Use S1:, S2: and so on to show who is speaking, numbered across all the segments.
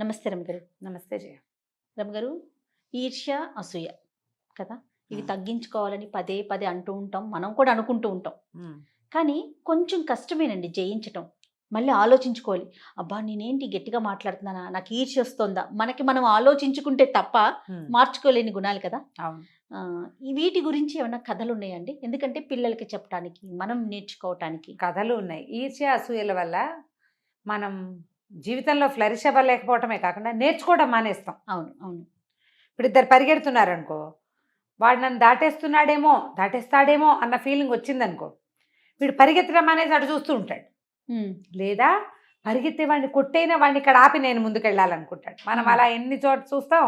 S1: నమస్తే రమగారు.
S2: నమస్తే జయ.
S1: రమగారు, ఈర్ష్య, అసూయ కదా! ఇవి తగ్గించుకోవాలని పదే పదే అంటూ ఉంటాం. మనం కూడా అనుకుంటూ ఉంటాం. కానీ కొంచెం కష్టమేనండి జయించటం. మళ్ళీ ఆలోచించుకోవాలి. అబ్బా! నేనేంటి గట్టిగా మాట్లాడుతున్నానా? నాకు ఈర్ష్య వస్తోందా? మనకి మనం ఆలోచించుకుంటే తప్ప మార్చుకోలేని గుణాలు కదా!
S2: అవును.
S1: ఈ వీటి గురించి ఏమన్నా కథలున్నాయండి? ఎందుకంటే పిల్లలకి చెప్పటానికి, మనం నేర్చుకోవటానికి.
S2: కథలు ఉన్నాయి. ఈర్ష్య, అసూయల వల్ల మనం జీవితంలో ఫ్లరిష్ అవ్వలేకపోవటమే కాకుండా నేర్చుకోవడం మానేస్తాం.
S1: అవును. అవును.
S2: ఇప్పుడు ఇద్దరు పరిగెడుతున్నారనుకో, వాడు నన్ను దాటేస్తాడేమో అన్న ఫీలింగ్ వచ్చిందనుకో, వీడు పరిగెత్తడం అనేది అటు చూస్తూ ఉంటాడు. లేదా పరిగెత్తే వాడిని కొట్టైనా వాడిని ఇక్కడ ఆపి నేను ముందుకెళ్ళాలనుకుంటాడు. మనం అలా ఎన్ని చోట్ల చూస్తాం.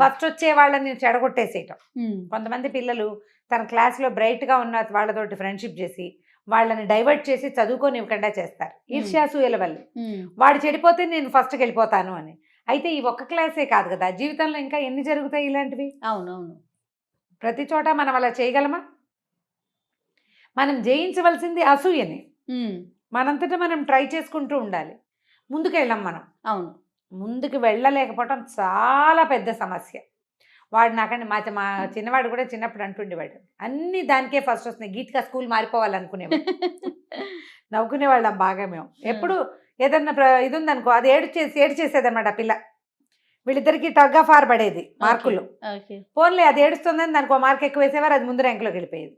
S2: ఫస్ట్ వచ్చే వాళ్ళని చెడగొట్టేసేయటం. కొంతమంది పిల్లలు తన క్లాస్లో బ్రైట్గా ఉన్న వాళ్ళతోటి ఫ్రెండ్షిప్ చేసి వాళ్ళని డైవర్ట్ చేసి చదువుకోనివ్వకుండా చేస్తారు. ఈర్ష్యాసూయల వల్ల వాడు చెడిపోతే నేను ఫస్ట్కి వెళ్ళిపోతాను అని. అయితే ఈ ఒక్క క్లాసే కాదు కదా, జీవితంలో ఇంకా ఎన్ని జరుగుతాయి ఇలాంటివి.
S1: అవునవును.
S2: ప్రతి చోట మనం అలా చేయగలమా? మనం జయించవలసింది అసూయని. మనంతటా మనం ట్రై చేసుకుంటూ ఉండాలి. ముందుకు వెళ్ళాం మనం.
S1: అవును.
S2: ముందుకు వెళ్ళలేకపోవటం చాలా పెద్ద సమస్య. వాడు నాకంటే మా చిన్నవాడు కూడా చిన్నప్పుడు అంటుండేవాడు, అన్ని దానికే ఫస్ట్ వస్తున్నాయి, గీట్గా స్కూల్ మారిపోవాలనుకునేవాడు. నవ్వుకునేవాళ్ళం బాగా మేము. ఎప్పుడు ఏదన్నా ఇది ఉందనుకో, అది ఏడ్చేసేదన్నమాట ఆ పిల్ల. వీళ్ళిద్దరికి టగ్ ఆఫ్ వార్ పడేది మార్కులు. పోన్లే అది ఏడుస్తుందని దానికి ఒక మార్క్ ఎక్కువ వేసేవారు, అది ముందు ర్యాంకులోకి వెళ్ళిపోయేది.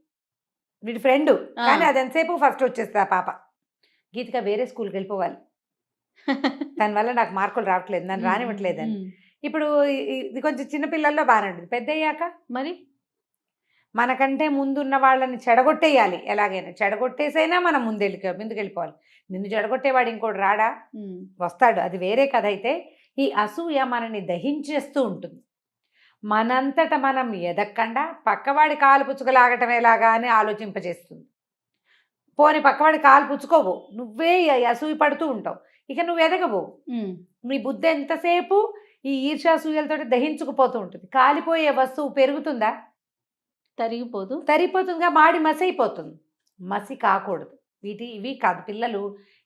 S2: వీడి ఫ్రెండ్ కానీ అది ఎంతసేపు ఫస్ట్ వచ్చేస్తుంది ఆ పాప. గీతిక వేరే స్కూల్కి వెళ్ళిపోవాలి, దానివల్ల నాకు మార్కులు రావట్లేదు, నన్ను రానివ్వట్లేదని. ఇప్పుడు ఇది కొంచెం చిన్నపిల్లల్లో బాగానే ఉంటుంది. పెద్ద అయ్యాక
S1: మరి
S2: మనకంటే ముందున్న వాళ్ళని చెడగొట్టేయాలి. ఎలాగైనా చెడగొట్టేసైనా మనం ముందుకెళ్ళిపోవాలి. నిన్ను చెడగొట్టేవాడు ఇంకోటి రాడా? వస్తాడు, అది వేరే కథ. అయితే ఈ అసూయ మనని దహించేస్తూ ఉంటుంది. మనంతట మనం ఎదక్కండా పక్కవాడి కాలు పుచ్చుకలాగటం ఎలాగా అని ఆలోచింపజేస్తుంది. పోని పక్కవాడి కాలు పుచ్చుకోవు, నువ్వే అసూయ పడుతూ ఉంటావు. ఇక నువ్వు ఎదగవు. నీ బుద్ధి ఎంతసేపు ఈ ఈర్ష్యాసూయలతో దహించుకుపోతూ ఉంటుంది. కాలిపోయే వస్తువు పెరుగుతుందా? తరిగిపోతుందిగా, మాడి మసి అయిపోతుంది. మసి కాకూడదు. ఇవి కాదు. పిల్లలు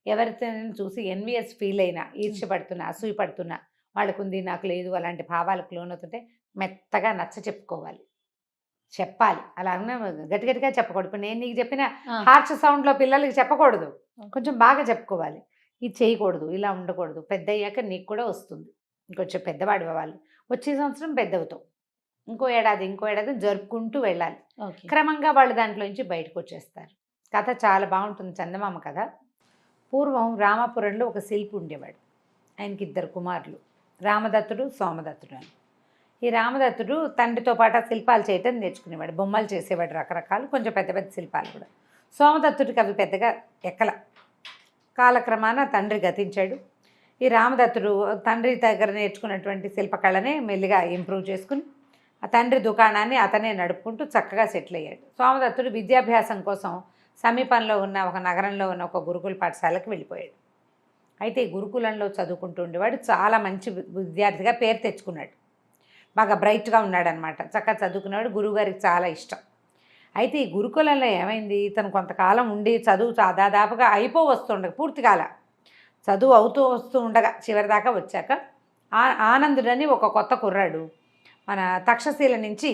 S2: ఎవరితో చూసి ఎన్విఎస్ ఫీల్ అయినా, ఈర్ష్యపడుతున్నా, అసూయ పడుతున్నా, వాళ్ళకు ఉంది నాకు లేదు అలాంటి భావాలకు లోనవుతుంటే మెత్తగా నచ్చ చెప్పుకోవాలి, చెప్పాలి. అలా అన్న గట్టిగా చెప్పకూడదు. ఇప్పుడు నేను నీకు చెప్పిన హార్ష్ సౌండ్లో పిల్లలకి చెప్పకూడదు, కొంచెం బాగా చెప్పుకోవాలి. ఇది చేయకూడదు, ఇలా ఉండకూడదు. పెద్ద అయ్యాక నీకు కూడా వస్తుంది, ఇంకొంచెం పెద్దవాడు అవ్వాలి. వచ్చే సంవత్సరం పెద్దవుతావు, ఇంకో ఏడాది జరుపుకుంటూ వెళ్ళాలి. క్రమంగా వాళ్ళు దాంట్లో నుంచి బయటకు వచ్చేస్తారు. కథ చాలా బాగుంటుంది, చందమామ కథ. పూర్వం రామాపురంలో ఒక శిల్పి ఉండేవాడు. ఆయనకి 2 కుమారులు, రామదత్తుడు, సోమదత్తుడు అని. ఈ రామదత్తుడు తండ్రితో పాటు శిల్పాలు చేయటం నేర్చుకునేవాడు, బొమ్మలు చేసేవాడు, రకరకాలు, కొంచెం పెద్ద పెద్ద శిల్పాలు కూడా. సోమదత్తుడికి అవి పెద్దగా ఎక్కల. కాలక్రమాన తండ్రి గతించాడు. ఈ రామదత్తుడు తండ్రి దగ్గర నేర్చుకున్నటువంటి శిల్పకళనే మెల్లిగా ఇంప్రూవ్ చేసుకుని ఆ తండ్రి దుకాణాన్ని అతనే నడుపుకుంటూ చక్కగా సెటిల్ అయ్యాడు. సోమదత్తుడు విద్యాభ్యాసం కోసం సమీపంలో ఉన్న ఒక నగరంలో ఉన్న ఒక గురుకుల పాఠశాలకు వెళ్ళిపోయాడు. అయితే ఈ గురుకులంలో చదువుకుంటూ ఉండేవాడు. చాలా మంచి విద్యార్థిగా పేరు తెచ్చుకున్నాడు, బాగా బ్రైట్గా ఉన్నాడనమాట, చక్కగా చదువుకునేవాడు. గురువుగారికి చాలా ఇష్టం. అయితే ఈ గురుకులంలో ఏమైంది, ఇతను కొంతకాలం ఉండి చదువు దాదాపుగా వస్తుండగా, పూర్తికాల చదువు అవుతూ వస్తూ ఉండగా చివరిదాకా వచ్చాక ఆనందుడని ఒక కొత్త కుర్రాడు మన తక్షశీల నుంచి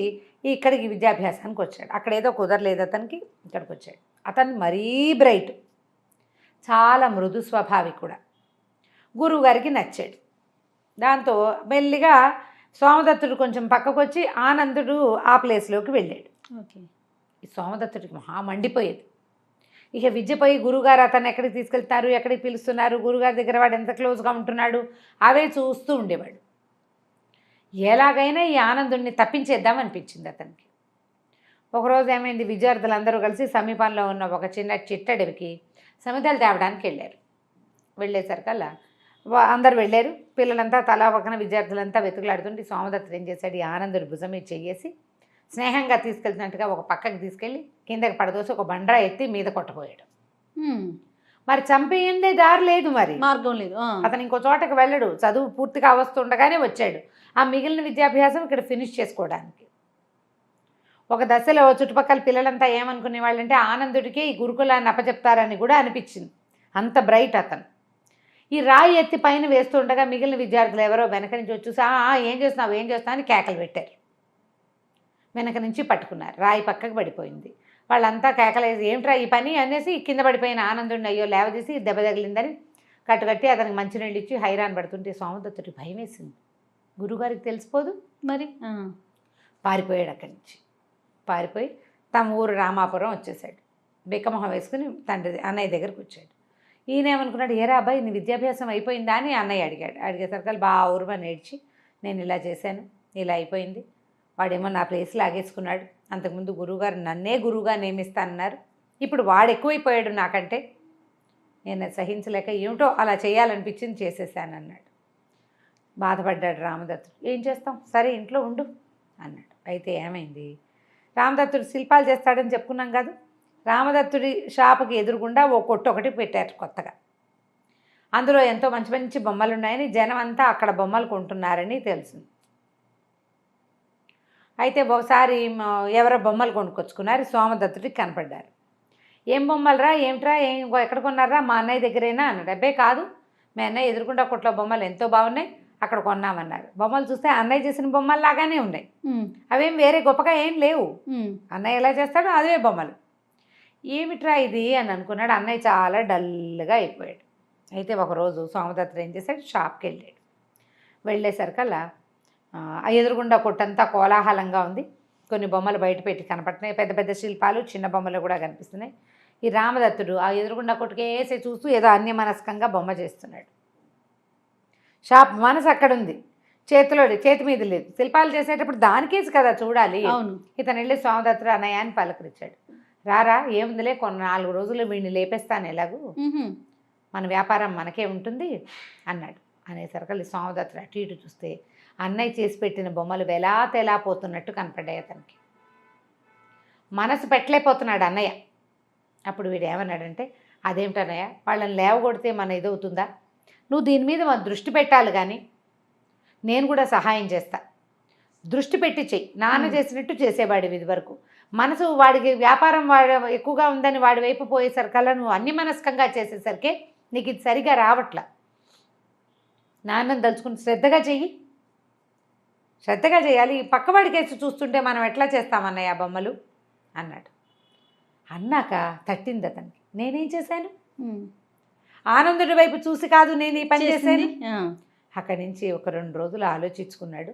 S2: ఇక్కడికి విద్యాభ్యాసానికి వచ్చాడు. అక్కడ ఏదో కుదరలేదు అతనికి, ఇక్కడికి వచ్చాడు. అతను మరీ బ్రైట్, చాలా మృదు స్వభావి కూడా. గురువుగారికి నచ్చాడు. దాంతో మెల్లిగా సోమదత్తుడు కొంచెం పక్కకు వచ్చి ఆనందుడు ఆ ప్లేస్లోకి వెళ్ళాడు. ఈ సోమదత్తుడికి మహా మండిపోయేది. ఇక విద్యపోయి గురువుగారు అతను ఎక్కడికి తీసుకెళ్తారు, ఎక్కడికి పిలుస్తున్నారు, గురువుగారి దగ్గర వాడు ఎంత క్లోజ్గా ఉంటున్నాడు, అవే చూస్తూ ఉండేవాడు. ఎలాగైనా ఈ ఆనందుడిని తప్పించేద్దాం అనిపించింది అతనికి. ఒకరోజు ఏమైంది, విద్యార్థులందరూ కలిసి సమీపంలో ఉన్న ఒక చిన్న చిట్టడవికి సమిధలు తేవడానికి వెళ్ళారు. వెళ్ళేసరికల్లా అందరు వెళ్ళారు. పిల్లలంతా తలా పక్కన విద్యార్థులంతా వెతుకులాడుతుంటే సోమదత్తుడు ఏం చేశాడు, ఈ ఆనందుడి భుజం మీద చెయ్యేసి స్నేహంగా తీసుకెళ్తున్నట్టుగా ఒక పక్కకి తీసుకెళ్ళి కిందకి పడదోసి ఒక బండ్రా ఎత్తి మీద కొట్టబోయాడు. మరి చంపేయందే దారి లేదు, మరి
S1: మార్గం లేదు.
S2: అతను ఇంకో చోటకి వెళ్ళడు, చదువు పూర్తిగా వస్తుండగానే వచ్చాడు ఆ మిగిలిన విద్యాభ్యాసం ఇక్కడ ఫినిష్ చేసుకోవడానికి. ఒక దశలో చుట్టుపక్కల పిల్లలంతా ఏమనుకునే వాళ్ళంటే ఆనందుడికి ఈ గురుకులాన్ని అప్పచెప్తారని కూడా అనిపించింది, అంత బ్రైట్ అతను. ఈ రాయి ఎత్తి పైన వేస్తుండగా మిగిలిన విద్యార్థులు ఎవరో వెనక నుంచి వచ్చి చూసి ఏం చేస్తున్నావు అని కేకలు పెట్టారు. వెనక నుంచి పట్టుకున్నారు. రాయి పక్కకు పడిపోయింది. వాళ్ళంతా కేకలేసి ఏమిట్రా ఈ పని అనేసి కింద పడిపోయిన ఆనందుడిని అయ్యో లేవదీసి దెబ్బ తగిలిందని కట్టుకట్టి అతనికి మంచినీళ్ళు ఇచ్చి హైరాన్ పడుతుంటే సోమదత్తుడికి భయం వేసింది. గురుగారికి తెలిసిపోదు
S1: మరి
S2: పారిపోయాడు. అక్కడి నుంచి పారిపోయి తమ ఊరు రామాపురం వచ్చేసాడు. బిక్కమొహం వేసుకుని తండ్రి అన్నయ్య దగ్గరకు వచ్చాడు. ఈయన ఏమనుకున్నాడు, ఏరా అబ్బాయి నీ విద్యాభ్యాసం అయిపోయిందా అని అన్నయ్య అడిగాడు. అడిగేసరికి బాగా ఊరుమని ఏడ్చి నేను ఇలా చేశాను, ఇలా అయిపోయింది. వాడేమో నా ప్లేస్ లాగేసుకున్నాడు. అంతకుముందు గురువుగారు నన్నే గురువుగా నియమిస్తానన్నారు. ఇప్పుడు వాడు ఎక్కువైపోయాడు నాకంటే. నేను సహించలేక ఏమిటో అలా చేయాలనిపించింది చేసేసాను అన్నాడు. బాధపడ్డాడు రామదత్తుడు. ఏం చేస్తాం, సరే ఇంట్లో ఉండు అన్నాడు. అయితే ఏమైంది, రామదత్తుడు శిల్పాలు చేస్తాడని చెప్పుకున్నాం కదా. రామదత్తుడి షాపుకి ఎదురుగుండా ఓ కొట్టు ఒకటి పెట్టారు కొత్తగా. అందులో ఎంతో మంచి మంచి బొమ్మలు ఉన్నాయని జనం అంతా అక్కడ బొమ్మలు కొంటున్నారని తెలిసింది. అయితే ఒకసారి ఎవరో బొమ్మలు కొనుక్కొచ్చుకున్నారు. సోమదత్తుడికి కనపడ్డారు. ఏం బొమ్మలురా, ఏమిట్రా, ఎక్కడ కొన్నారా, మా అన్నయ్య దగ్గరేనా అన్నాడు. అబ్బే కాదు, మీ అన్నయ్య ఎదురుకుండా కొట్లో బొమ్మలు ఎంతో బాగున్నాయి, అక్కడ కొన్నామన్నారు. బొమ్మలు చూస్తే అన్నయ్య చేసిన బొమ్మలు లాగానే ఉన్నాయి, అవేం వేరే గొప్పగా ఏం లేవు. అన్నయ్య ఎలా చేస్తాడో అదే బొమ్మలు. ఏమిట్రా ఇది అని అనుకున్నాడు. అన్నయ్య చాలా డల్గా అయిపోయాడు. అయితే ఒకరోజు సోమదత్తుడు ఏం చేశాడు, షాప్కి వెళ్ళాడు. వెళ్ళేసరికల్లా ఆ ఎదురుగుండా కొట్టంతా కోలాహలంగా ఉంది. కొన్ని బొమ్మలు బయట పెట్టి కనపడుతున్నాయి, పెద్ద పెద్ద శిల్పాలు, చిన్న బొమ్మలు కూడా కనిపిస్తున్నాయి. ఈ రామదత్తుడు ఆ ఎదురుగుండా కొట్టుకేసి చూస్తూ ఏదో అన్యమనస్కంగా బొమ్మ చేస్తున్నాడు. షాప్ మనసు అక్కడుంది, చేతి మీద లేదు. శిల్పాలు చేసేటప్పుడు దానికేసి కదా చూడాలి. ఇతను వెళ్ళి సోమదత్తుడు అన్నయ్య అని పలకరించాడు. రారా, ఏముందిలే, కొన్ని 4 రోజులు వీడిని లేపేస్తాను, ఎలాగూ మన వ్యాపారం మనకే ఉంటుంది అన్నాడు. అనేసరికి సోమదత్తుడు అటు ఇటు చూస్తే అన్నయ్య చేసి పెట్టిన బొమ్మలు వెలా తెలాపోతున్నట్టు కనపడ్డాయి అతనికి. మనసు పెట్టలేకపోతున్నాడు అన్నయ్య. అప్పుడు వీడు ఏమన్నాడంటే, అదేమిటన్నయ్య, వాళ్ళని లేవగొడితే మన ఇదవుతుందా, నువ్వు దీని మీద దృష్టి పెట్టాలి, కానీ నేను కూడా సహాయం చేస్తా, దృష్టి పెట్టి చెయ్యి. నాన్న చేసినట్టు చేసేవాడివి ఇది వరకు. మనసు వాడికి వ్యాపారం ఎక్కువగా ఉందని వాడి వైపు పోయేసరికల్లా నువ్వు అన్యమనస్కంగా చేసేసరికి నీకు ఇది సరిగా రావట్లా. నాన్నని తలుచుకుని శ్రద్ధగా చెయ్యి, శ్రద్ధగా చేయాలి. పక్కవాడి కేసు చూస్తుంటే మనం ఎట్లా చేస్తామన్నయ్య ఆ బొమ్మలు అన్నాడు. అన్నాక తట్టింది అతనికి. నేనేం చేశాను, ఆనందుడి వైపు చూసి కాదు నేను ఈ పని చేశాను. అక్కడి నుంచి ఒక 2 రోజులు ఆలోచించుకున్నాడు.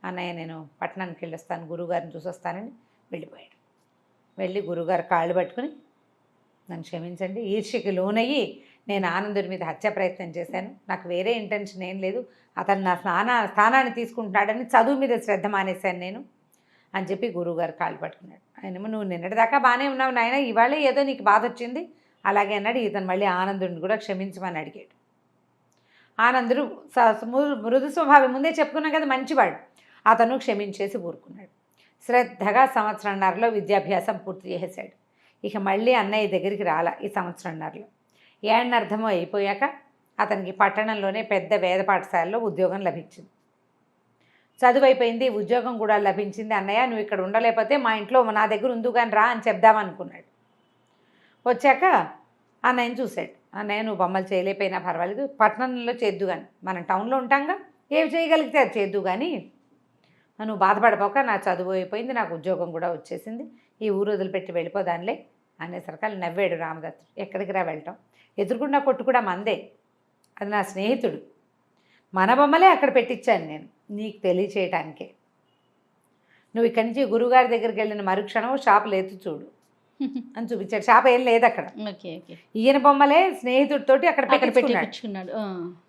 S2: అన్నయ్య నేను పట్టణానికి వెళ్ళొస్తాను, గురువుగారిని చూసొస్తానని వెళ్ళిపోయాడు. వెళ్ళి గురువుగారు కాళ్ళు పట్టుకుని నన్ను క్షమించండి, ఈర్ష్యకి లోనయ్యి నేను ఆనందుడి మీద హత్య ప్రయత్నం చేశాను, నాకు వేరే ఇంటెన్షన్ ఏం లేదు, అతను నా స్థానాన్ని తీసుకుంటున్నాడని చదువు మీద శ్రద్ధ మానేశాను నేను అని చెప్పి గురువుగారు కాళ్ళు పట్టుకున్నాడు. ఆయనేమో నువ్వు నిన్నటిదాకా బాగానే ఉన్నావు నాయన, ఇవాళే ఏదో నీకు బాధ వచ్చింది అలాగే అన్నాడు. ఇతను మళ్ళీ ఆనందుడిని కూడా క్షమించమని అడిగాడు. ఆనందుడు మృదు స్వభావి, ముందే చెప్పుకున్నాం కదా, మంచివాడు. అతను క్షమించేసి ఊరుకున్నాడు. శ్రద్ధగా సంవత్సరంన్నరలో విద్యాభ్యాసం పూర్తి చేసేశాడు. ఇక మళ్ళీ అన్నయ్య దగ్గరికి రాలా. ఈ సంవత్సరంన్నరలో ఏడనర్థమో అయిపోయాక అతనికి పట్టణంలోనే పెద్ద వేద పాఠశాలలో ఉద్యోగం లభించింది. చదువు అయిపోయింది, ఉద్యోగం కూడా లభించింది. అన్నయ్య నువ్వు ఇక్కడ ఉండలేకపోతే మా ఇంట్లో నా దగ్గర ఉందుగాని రా అని చెప్దామనుకున్నాడు. వచ్చాక అన్నయ్యని చూశాడు. అన్నయ్య నువ్వు బొమ్మలు చేయలేకపోయినా పర్వాలేదు, పట్టణంలో చేద్దు కానీ, మనం టౌన్లో ఉంటాంగా, ఏవి చేయగలిగితే అది చేద్దు కానీ నువ్వు బాధపడిపోక, నా చదువు అయిపోయింది, నాకు ఉద్యోగం కూడా వచ్చేసింది, ఈ ఊరు వదిలిపెట్టి వెళ్ళిపోదానిలే అనేసరికి నవ్వాడు రామదత్తుడు. ఎక్కడికి రా వెళ్ళటం, ఎదురుకుండా కొట్టు కూడా మందే, అది నా స్నేహితుడు, మన బొమ్మలే అక్కడ పెట్టించాను నేను నీకు తెలియచేయటానికే. నువ్వు ఇక్కడి నుంచి గురువుగారి దగ్గరికి వెళ్ళిన మరుక్షణం షాపు లేదు చూడు అని చూపించాడు. షాప్ ఏం లేదు అక్కడ, ఈయన బొమ్మలే స్నేహితుడితోటి అక్కడ పెట్టించుకున్నాడు.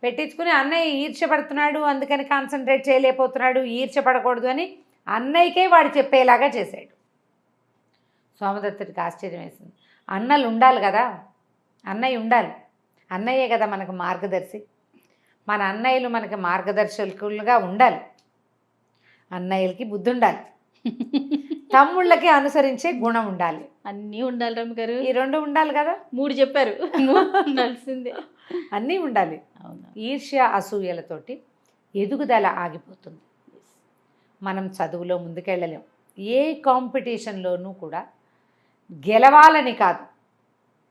S2: పెట్టించుకుని అన్నయ్య ఈర్ష్యపడుతున్నాడు, అందుకని కాన్సన్ట్రేట్ చేయలేకపోతున్నాడు, ఈర్ష్యపడకూడదు అని అన్నయ్యకే వాడు చెప్పేలాగా చేశాడు. సోమదత్తుడికి ఆశ్చర్యం వేసింది. అన్నలు ఉండాలి కదా, అన్నయ్య ఉండాలి, అన్నయ్యే కదా మనకు మార్గదర్శి, మన అన్నయ్యలు మనకి మార్గదర్శకులుగా ఉండాలి, అన్నయ్యలకి బుద్ధి ఉండాలి, తమ్ముళ్ళకి అనుసరించే గుణం ఉండాలి,
S1: అన్నీ ఉండాలి రమ్య గారు.
S2: ఈ 2 ఉండాలి కదా,
S1: 3 చెప్పారు, ఉండాల్సిందే,
S2: అన్నీ ఉండాలి. ఈర్ష్య అసూయలతోటి ఎదుగుదల ఆగిపోతుంది. మనం చదువులో ముందుకెళ్ళలేం. ఏ కాంపిటీషన్లోనూ కూడా గెలవాలని కాదు,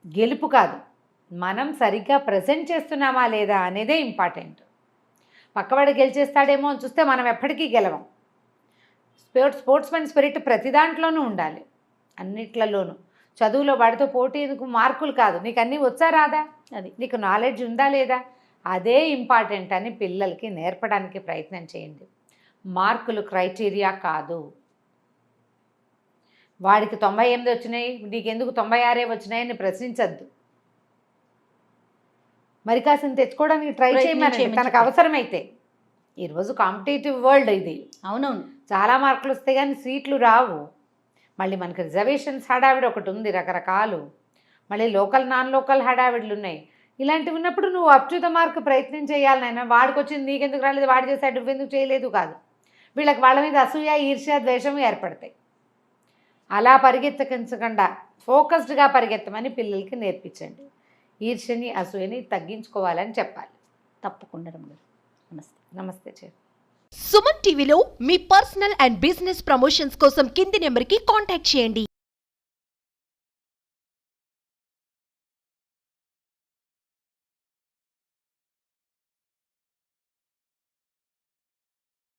S2: గెలుపు కాదు, మనం సరిగ్గా ప్రజెంట్ చేస్తున్నామా లేదా అనేదే ఇంపార్టెంట్. పక్కవాడు గెలిచేస్తాడేమో అని చూస్తే మనం ఎప్పటికీ గెలవం. స్పోర్ట్స్మెన్ స్పిరిట్ ప్రతి దాంట్లోనూ ఉండాలి, అన్నిట్లలోనూ. చదువులో వాడితో పోటీ ఎందుకు, మార్కులు కాదు, నీకు అన్నీ వచ్చా రాదా,
S1: అది
S2: నీకు నాలెడ్జ్ ఉందా లేదా, అదే ఇంపార్టెంట్ అని పిల్లలకి నేర్పడానికి ప్రయత్నం చేయండి. మార్కులు క్రైటీరియా కాదు. వాడికి 98 వచ్చినాయి, నీకెందుకు 96 వచ్చినాయని ప్రశ్నించద్దు. మరి కాసిన తెచ్చుకోవడానికి ట్రై చేయమని తనకు అవసరమైతే. ఈరోజు కాంపిటేటివ్ వరల్డ్ ఇది.
S1: అవునవును.
S2: చాలా మార్కులు వస్తే కానీ సీట్లు రావు. మళ్ళీ మనకి రిజర్వేషన్స్ హడావిడి ఒకటి ఉంది, రకరకాలు. మళ్ళీ లోకల్ నాన్ లోకల్ హడావిడులు ఉన్నాయి. ఇలాంటివి ఉన్నప్పుడు నువ్వు అప్ టు ద మార్క్ ప్రయత్నం చేయాలి నాయన. వాడికి వచ్చింది నీకెందుకు రాలేదు, వాడు చేశాడు నువ్వెందుకు చేయలేదు కాదు. వీళ్ళకి వాళ్ళ మీద అసూయ, ఈర్ష్య, ద్వేషం ఏర్పడతాయి. అలా పరిగెత్తకుండా ఫోకస్డ్గా పరిగెత్తమని పిల్లలకి నేర్పించండి. ఈర్ష్యని, అసూయని తగ్గించుకోవాలని చెప్పాలి.
S1: తప్పకుండా రమ్మగారు. నమస్తే.
S2: నమస్తే చే.
S3: సుమన్ టీవీలో మీ పర్సనల్ అండ్ బిజినెస్ ప్రమోషన్స్ కోసం కింది నెంబర్కి కాంటాక్ట్ చేయండి.